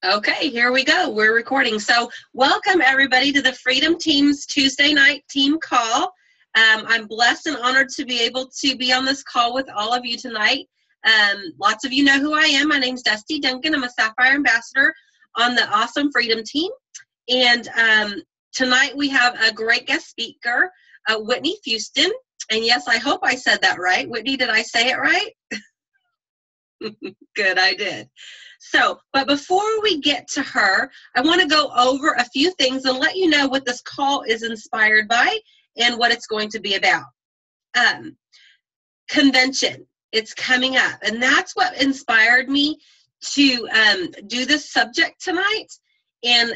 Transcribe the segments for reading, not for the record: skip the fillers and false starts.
Okay, here we go. We're recording. So welcome everybody to the Freedom Team's Tuesday night team call. I'm blessed and honored to be able to be on this call with all of you tonight. Lots of you know who I am. My name's Dusty Duncan. I'm a Sapphire Ambassador on the awesome Freedom Team. And tonight we have a great guest speaker, Whitney Houston. And yes, I hope I said that right. Whitney, did I say it right? Good, I did. So, but before we get to her, I want to go over a few things and let you know what this call is inspired by and what it's going to be about. Convention, it's coming up, and that's what inspired me to do this subject tonight. And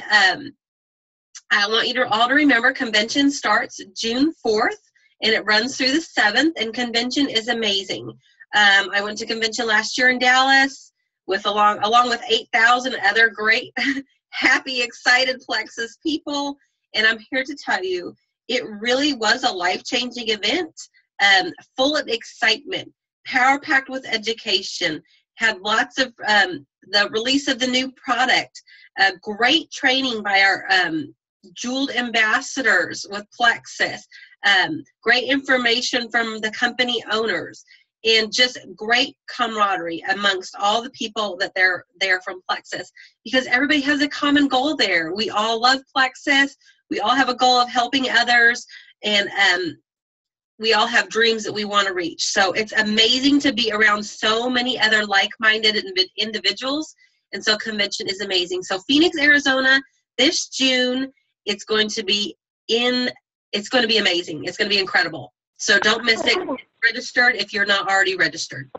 I want you all to remember, convention starts June 4th, and it runs through the 7th, and convention is amazing. I went to convention last year in Dallas with along with 8,000 other great, happy, excited Plexus people, and I'm here to tell you, it really was a life-changing event, full of excitement, power-packed with education, had lots of the release of the new product, great training by our jeweled ambassadors with Plexus, great information from the company owners, and just great camaraderie amongst all the people that they're there from Plexus, because everybody has a common goal there. We all love Plexus. We all have a goal of helping others, and we all have dreams that we want to reach. So it's amazing to be around so many other like-minded individuals, and so convention is amazing. So Phoenix, Arizona, this June, it's going to be amazing. It's going to be incredible. So don't miss it. Get registered if you're not already registered.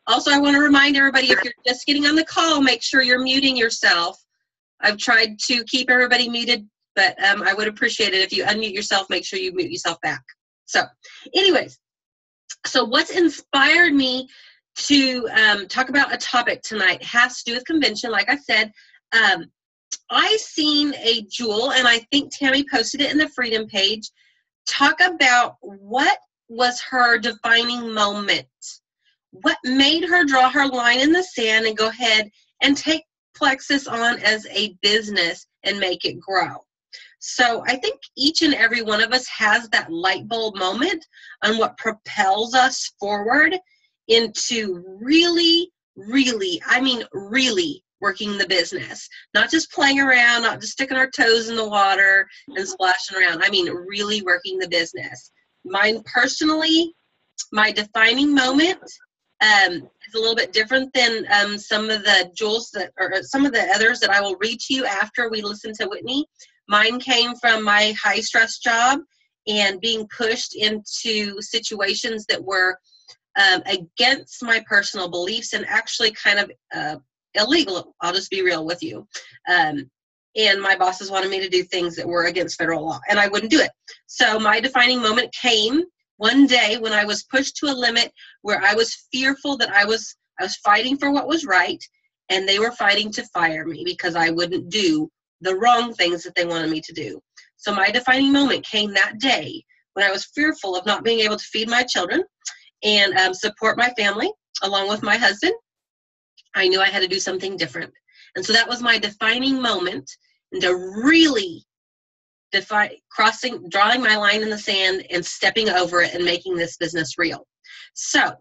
Also, I want to remind everybody, if you're just getting on the call, make sure you're muting yourself. I've tried to keep everybody muted, but I would appreciate it if you unmute yourself, make sure you mute yourself back. So anyways, so what's inspired me to talk about a topic tonight has to do with convention. Like I said, I seen a jewel, and I think Tammy posted it in the Freedom page, talk about what was her defining moment. What made her draw her line in the sand and go ahead and take Plexus on as a business and make it grow. So I think each and every one of us has that light bulb moment on what propels us forward into really, really, I mean really working the business. Not just playing around, not just sticking our toes in the water and splashing around. I mean really working the business. Mine personally, my defining moment is a little bit different than some of the jewels that, or some of the others that I will read to you after we listen to Whitney. Mine came from my high stress job and being pushed into situations that were against my personal beliefs and actually kind of illegal. I'll just be real with you. And my bosses wanted me to do things that were against federal law, and I wouldn't do it. So my defining moment came one day when I was pushed to a limit where I was fearful that I was fighting for what was right, and they were fighting to fire me because I wouldn't do the wrong things that they wanted me to do. So my defining moment came that day when I was fearful of not being able to feed my children and support my family along with my husband. I knew I had to do something different. And so that was my defining moment, and to really drawing my line in the sand and stepping over it and making this business real. So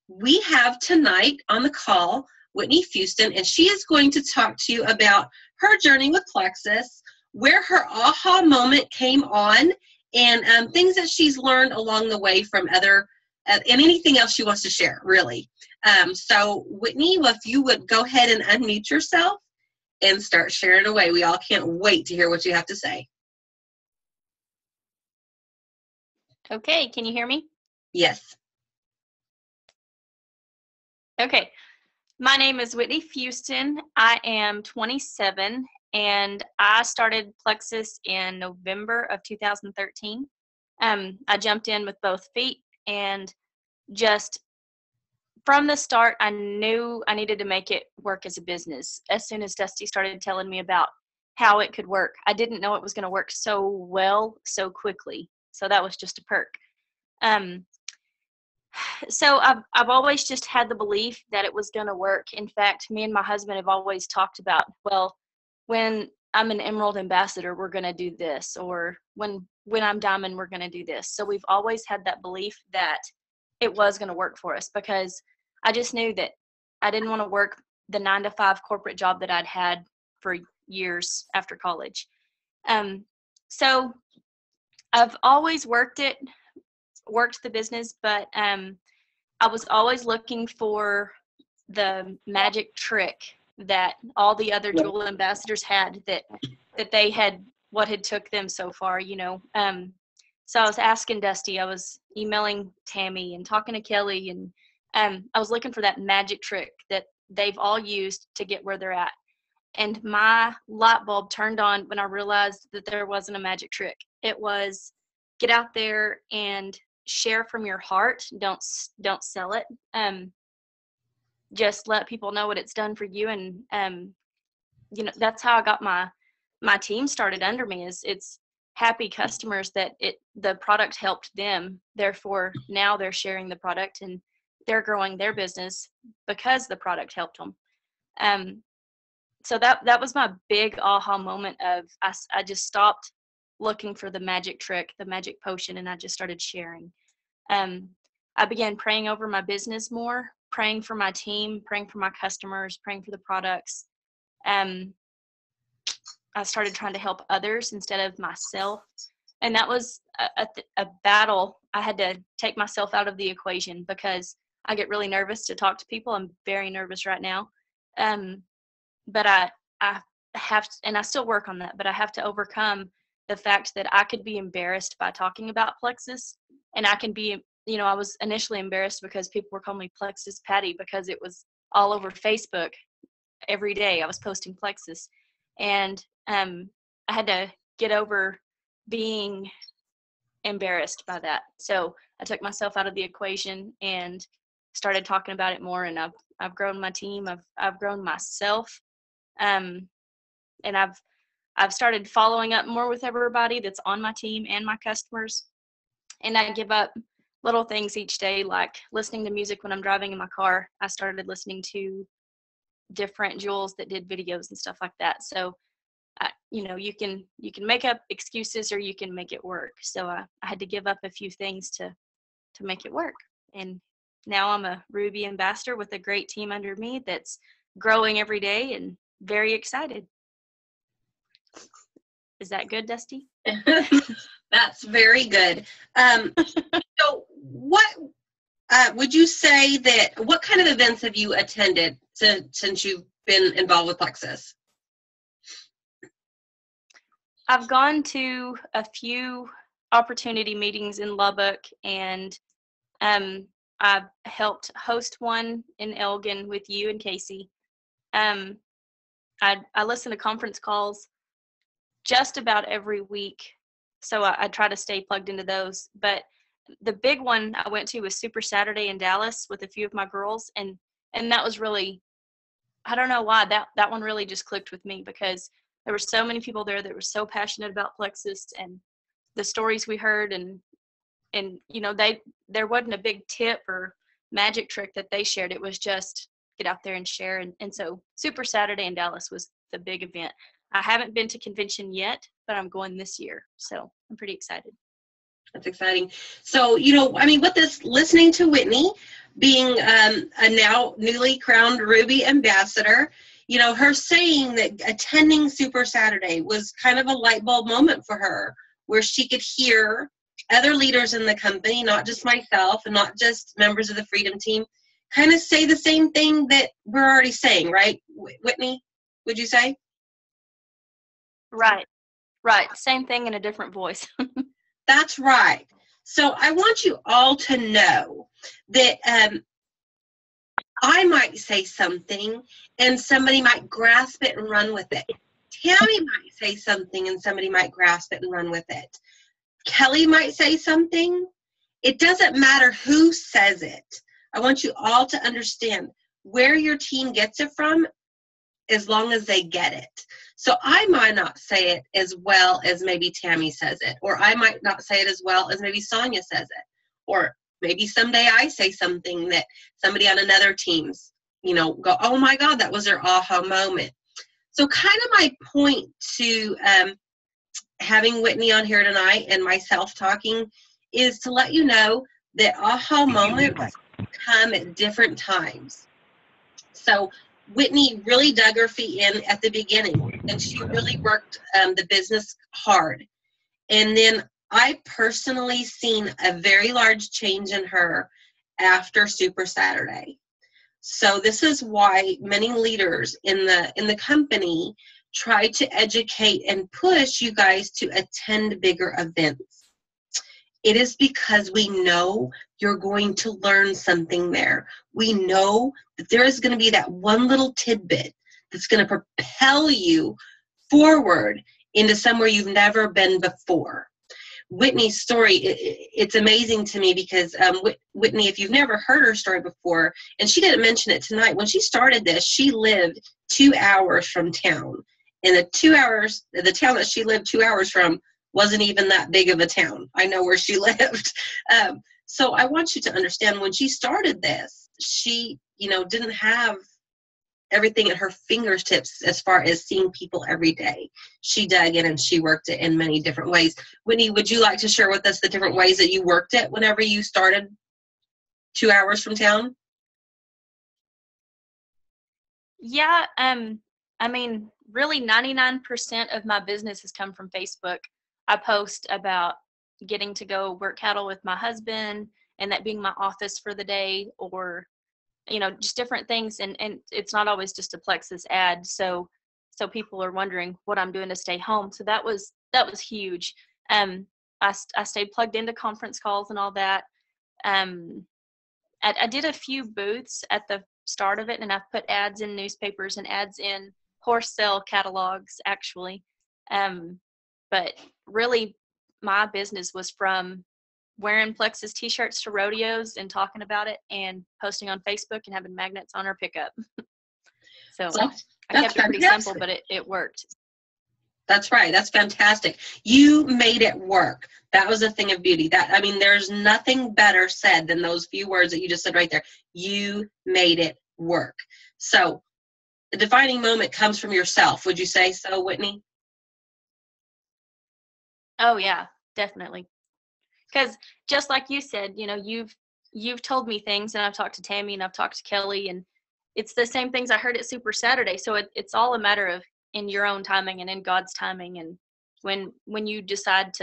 we have tonight on the call Whitney Houston, and she is going to talk to you about her journey with Plexus, where her aha moment came on, and things that she's learned along the way from other, and anything else she wants to share, really. So Whitney, if you would go ahead and unmute yourself and start sharing away. We all can't wait to hear what you have to say. Okay, can you hear me? Yes. Okay, my name is Whitney Houston. I am 27, and I started Plexus in November of 2013. I jumped in with both feet, and just from the start, I knew I needed to make it work as a business. As soon as Dusty started telling me about how it could work, I didn't know it was going to work so well, so quickly. So that was just a perk. So I've always just had the belief that it was going to work. In fact, me and my husband have always talked about, well, when I'm an Emerald ambassador, we're going to do this, or when I'm Diamond, we're going to do this. So we've always had that belief that it was going to work for us, because I just knew that I didn't want to work the 9-to-5 corporate job that I'd had for years after college. So I've always worked the business, but I was always looking for the magic trick that all the other jewel ambassadors had, that they had, what had took them so far, you know. So I was asking Dusty, I was emailing Tammy and talking to Kelly, and I was looking for that magic trick that they've all used to get where they're at. And my light bulb turned on when I realized that there wasn't a magic trick. It was, get out there and share from your heart. Don't sell it. Just let people know what it's done for you. And you know, that's how I got my team started under me. It's happy customers that the product helped them. Therefore, now they're sharing the product and they're growing their business because the product helped them. So that was my big aha moment of I just stopped looking for the magic trick, the magic potion, and I just started sharing. I began praying over my business more, praying for my team, praying for my customers, praying for the products. I started trying to help others instead of myself. And that was a battle. I had to take myself out of the equation because I get really nervous to talk to people. I'm very nervous right now. But I have to, and I still work on that, but I have to overcome the fact that I could be embarrassed by talking about Plexus. And I can be, you know, I was initially embarrassed because people were calling me Plexus Patty because it was all over Facebook every day. I was posting Plexus. And I had to get over being embarrassed by that. So I took myself out of the equation and started talking about it more. And I've grown my team. I've grown myself. And I've started following up more with everybody that's on my team and my customers. And I give up little things each day, like listening to music when I'm driving in my car. I started listening to different jewels that did videos and stuff like that. So, you know, you can make up excuses or you can make it work. So I had to give up a few things to make it work. And now I'm a Ruby ambassador with a great team under me that's growing every day and very excited. Is that good, Dusty? That's very good. So what would you say that, what kind of events have you attended since you've been involved with Plexus? I've gone to a few opportunity meetings in Lubbock, and I've helped host one in Elgin with you and Casey. I listen to conference calls just about every week, so I try to stay plugged into those. But the big one I went to was Super Saturday in Dallas with a few of my girls, and that was really, I don't know why, that one really just clicked with me, because there were so many people there that were so passionate about Plexus and the stories we heard, and you know, there wasn't a big tip or magic trick that they shared. It was just get out there and share. And so Super Saturday in Dallas was the big event. I haven't been to convention yet, but I'm going this year, so I'm pretty excited. That's exciting. So, you know, I mean, with this, listening to Whitney being a now newly crowned Ruby ambassador, you know, her saying that attending Super Saturday was kind of a light bulb moment for her, where she could hear other leaders in the company, not just myself and not just members of the Freedom Team, kind of say the same thing that we're already saying, right, Whitney, would you say? Right. Same thing in a different voice. That's right. So I want you all to know that I might say something and somebody might grasp it and run with it. Tammy might say something and somebody might grasp it and run with it. Kelly might say something. It doesn't matter who says it. I want you all to understand where your team gets it from, as long as they get it. So I might not say it as well as maybe Tammy says it, or I might not say it as well as maybe Sonia says it, or Maybe someday I say something that somebody on another team's, go, oh my God, that was their aha moment. So kind of my point to having Whitney on here tonight and myself talking is to let you know that aha moments come at different times. So Whitney really dug her feet in at the beginning, and she really worked the business hard. And then I personally seen a very large change in her after Super Saturday. So this is why many leaders in the company try to educate and push you guys to attend bigger events. It is because we know you're going to learn something there. We know that there is going to be that one little tidbit that's going to propel you forward into somewhere you've never been before. Whitney's story, it's amazing to me because Whitney, if you've never heard her story before, and she didn't mention it tonight, when she started this, she lived 2 hours from town. And the town that she lived 2 hours from wasn't even that big of a town. I know where she lived. So I want you to understand, when she started this, she, didn't have everything at her fingertips as far as seeing people every day. She dug in and she worked it in many different ways. Whitney, would you like to share with us the different ways that you worked it whenever you started 2 hours from town? Yeah, really 99% of my business has come from Facebook. I post about getting to go work cattle with my husband and that being my office for the day, or just different things, and it's not always just a Plexus ad, so people are wondering what I'm doing to stay home. So that was huge. I stayed plugged into conference calls and all that. I did a few booths at the start of it, and I put ads in newspapers and ads in horse sale catalogs actually. But really my business was from wearing Plexus t-shirts to rodeos and talking about it and posting on Facebook and having magnets on our pickup. So I kept it pretty simple, but it worked. That's right. That's fantastic. You made it work. That was a thing of beauty. There's nothing better said than those few words that you just said right there. You made it work. So the defining moment comes from yourself. Would you say so, Whitney? Oh yeah, definitely. Because just like you said, you've told me things, and I've talked to Tammy and I've talked to Kelly, and it's the same things I heard at Super Saturday. So it's all a matter of in your own timing and in God's timing. And when you decide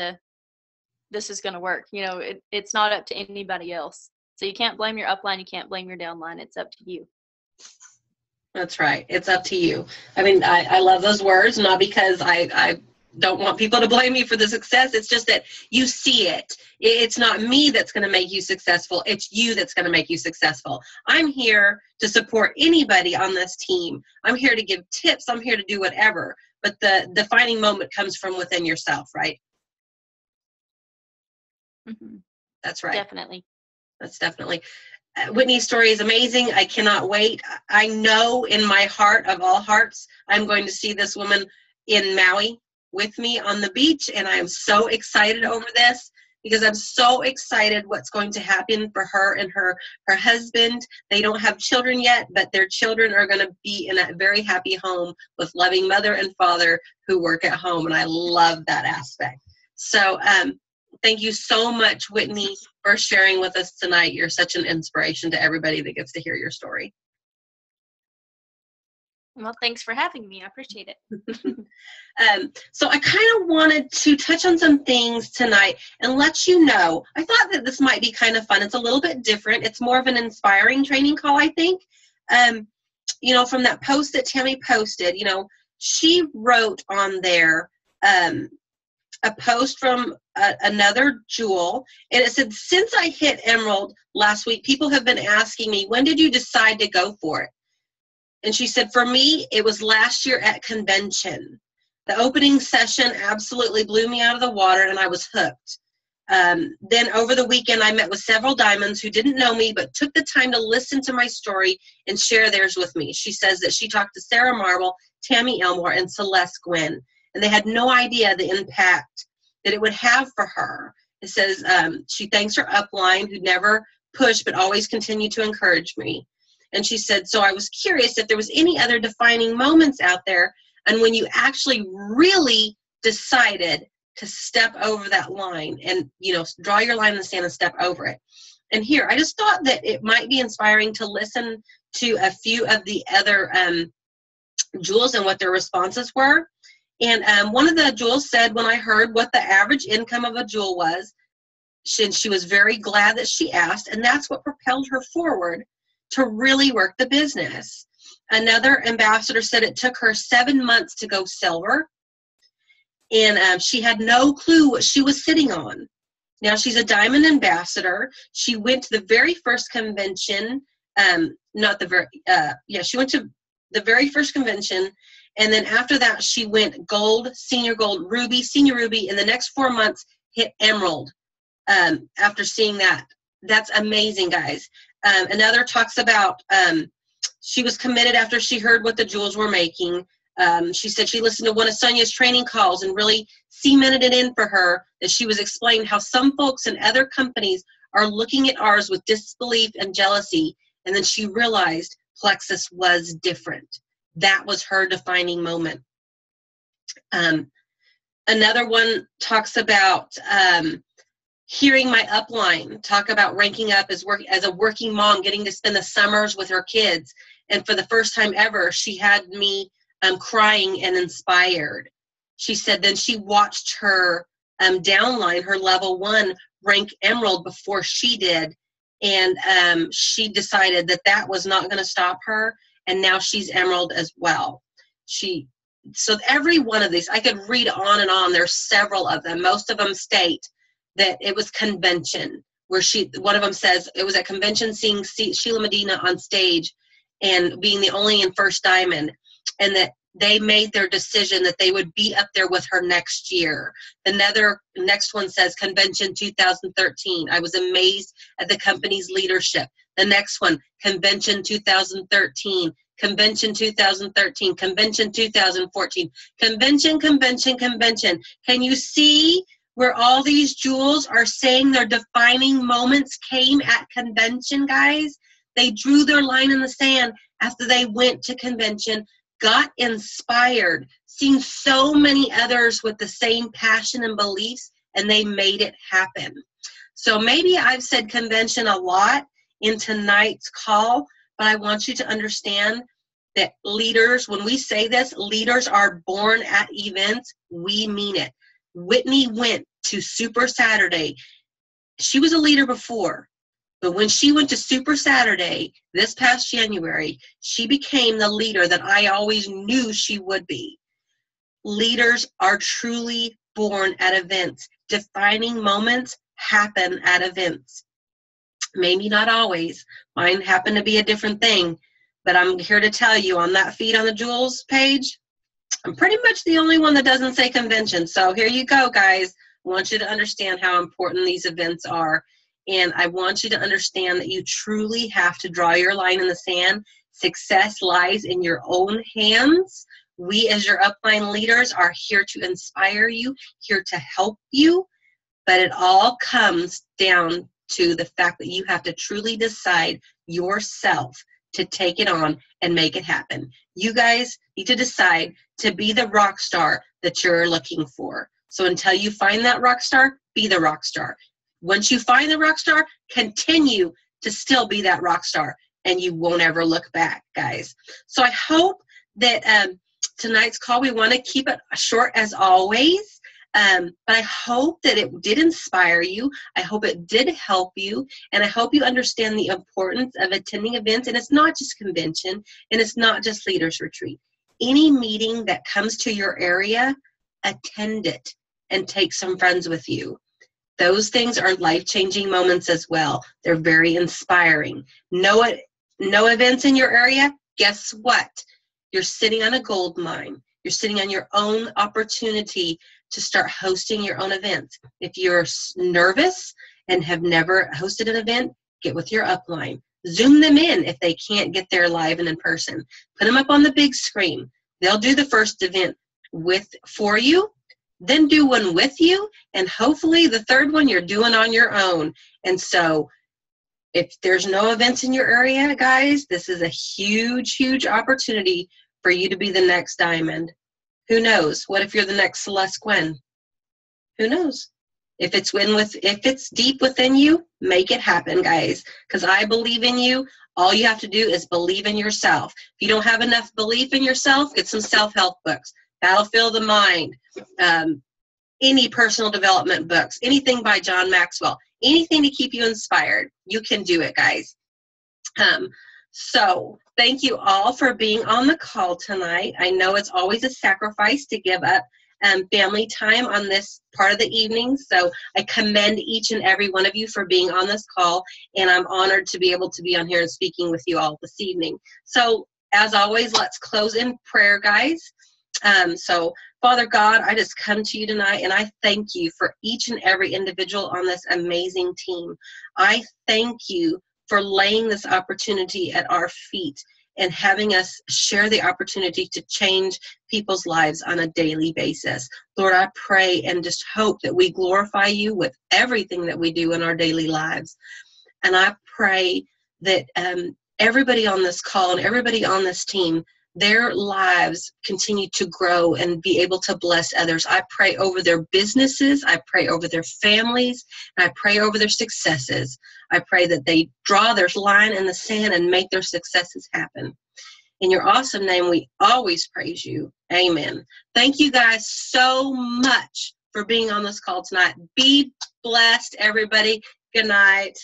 this is going to work, it's not up to anybody else. So you can't blame your upline. You can't blame your downline. It's up to you. That's right. It's up to you. I love those words, not because I don't want people to blame me for the success. It's just that you see it. It's not me that's going to make you successful. It's you that's going to make you successful. I'm here to support anybody on this team. I'm here to give tips. I'm here to do whatever. But the defining moment comes from within yourself, right? Mm-hmm. That's right. Definitely. That's definitely. Whitney's story is amazing. I cannot wait. I know in my heart of all hearts, I'm going to see this woman in Maui with me on the beach, and I am so excited over this because I'm so excited what's going to happen for her and her husband. They don't have children yet, but their children are going to be in a very happy home with loving mother and father who work at home, and I love that aspect. So thank you so much, Whitney, for sharing with us tonight. You're such an inspiration to everybody that gets to hear your story. Well, thanks for having me. I appreciate it. So I kind of wanted to touch on some things tonight and let you know. I thought that this might be kind of fun. It's a little bit different. It's more of an inspiring training call, I think. From that post that Tammy posted, she wrote on there a post from another jewel, and it said, since I hit Emerald last week, people have been asking me, when did you decide to go for it? And she said, for me, it was last year at convention. The opening session absolutely blew me out of the water, and I was hooked. Then over the weekend, I met with several diamonds who didn't know me, but took the time to listen to my story and share theirs with me. She says that she talked to Sarah Marble, Tammy Elmore, and Celeste Gwynn, and they had no idea the impact that it would have for her. It says she thanks her upline who never pushed but always continued to encourage me. And she said, so I was curious if there was any other defining moments out there and when you actually really decided to step over that line and, draw your line in the sand and step over it. And here, I just thought that it might be inspiring to listen to a few of the other jewels and what their responses were. And one of the jewels said, when I heard what the average income of a jewel was, she was very glad that she asked, and that's what propelled her forward to really work the business. Another ambassador said it took her 7 months to go silver, and she had no clue what she was sitting on. Now she's a diamond ambassador. She went to the very first convention, she went to the very first convention, and then after that she went gold, senior gold, ruby, senior ruby, in the next 4 months hit emerald after seeing that. That's amazing, guys. Another talks about she was committed after she heard what the jewels were making. She said she listened to one of Sonia's training calls and really cemented it in for her that she was explaining how some folks in other companies are looking at ours with disbelief and jealousy, and then she realized Plexus was different. That was her defining moment. Another one talks about hearing my upline talk about ranking up as a working mom, getting to spend the summers with her kids. And for the first time ever, she had me crying and inspired. She said then she watched her downline, her level 1, rank emerald before she did. And she decided that was not going to stop her. And now she's emerald as well. So every one of these, I could read on and on. There's several of them. Most of them state that it was convention, where one of them says it was at convention seeing Sheila Medina on stage and being the only in first diamond, and that they made their decision that they would be up there with her next year. Next one says convention 2013. I was amazed at the company's leadership. The next one, convention 2013, convention 2013, convention 2014, convention. Can you see where all these jewels are saying their defining moments came at convention, guys? They drew their line in the sand after they went to convention, got inspired, seen so many others with the same passion and beliefs, and they made it happen. So maybe I've said convention a lot in tonight's call, but I want you to understand that leaders, when we say this, leaders are born at events. We mean it. Whitney went to Super Saturday. She was a leader before, but when she went to Super Saturday this past January, she became the leader that I always knew she would be. Leaders are truly born at events. Defining moments happen at events. Maybe not always. Mine happened to be a different thing, but I'm here to tell you on that feed on the Jewels page, I'm pretty much the only one that doesn't say convention. So here you go, guys. I want you to understand how important these events are. And I want you to understand that you truly have to draw your line in the sand. Success lies in your own hands. We as your upline leaders are here to inspire you, here to help you. But it all comes down to the fact that you have to truly decide yourself to take it on and make it happen. You guys need to decide to be the rock star that you're looking for. So until you find that rock star, be the rock star. Once you find the rock star, continue to still be that rock star, and you won't ever look back, guys. So I hope that tonight's call, we want to keep it short as always. But I hope that it did inspire you. I hope it did help you. And I hope you understand the importance of attending events. And it's not just convention, and it's not just leaders retreat. Any meeting that comes to your area, attend it and take some friends with you. Those things are life-changing moments as well. They're very inspiring. No events in your area? Guess what? You're sitting on a gold mine. You're sitting on your own opportunity to start hosting your own events. If you're nervous and have never hosted an event, get with your upline. Zoom them in if they can't get there live and in person. Put them up on the big screen. They'll do the first event for you. then do one with you, and hopefully the third one you're doing on your own. And so if there's no events in your area, guys, this is a huge, huge opportunity for you to be the next diamond. Who knows? What if you're the next Celeste Gwen? Who knows? If it's deep within you, make it happen, guys, because I believe in you. All you have to do is believe in yourself. If you don't have enough belief in yourself, get some self-help books, Battlefield of the Mind, any personal development books, anything by John Maxwell, anything to keep you inspired. You can do it, guys. So thank you all for being on the call tonight. I know it's always a sacrifice to give up family time on this part of the evening, so I commend each and every one of you for being on this call, and I'm honored to be able to be on here and speaking with you all this evening. So as always, let's close in prayer, guys. So Father God, I just come to you tonight, and I thank you for each and every individual on this amazing team. I thank you for laying this opportunity at our feet and having us share the opportunity to change people's lives on a daily basis. Lord, I pray and just hope that we glorify you with everything that we do in our daily lives. And I pray that everybody on this call and everybody on this team, their lives continue to grow and be able to bless others. I pray over their businesses. I pray over their families. And I pray over their successes. I pray that they draw their line in the sand and make their successes happen. In your awesome name, we always praise you. Amen. Thank you guys so much for being on this call tonight. Be blessed, everybody. Good night.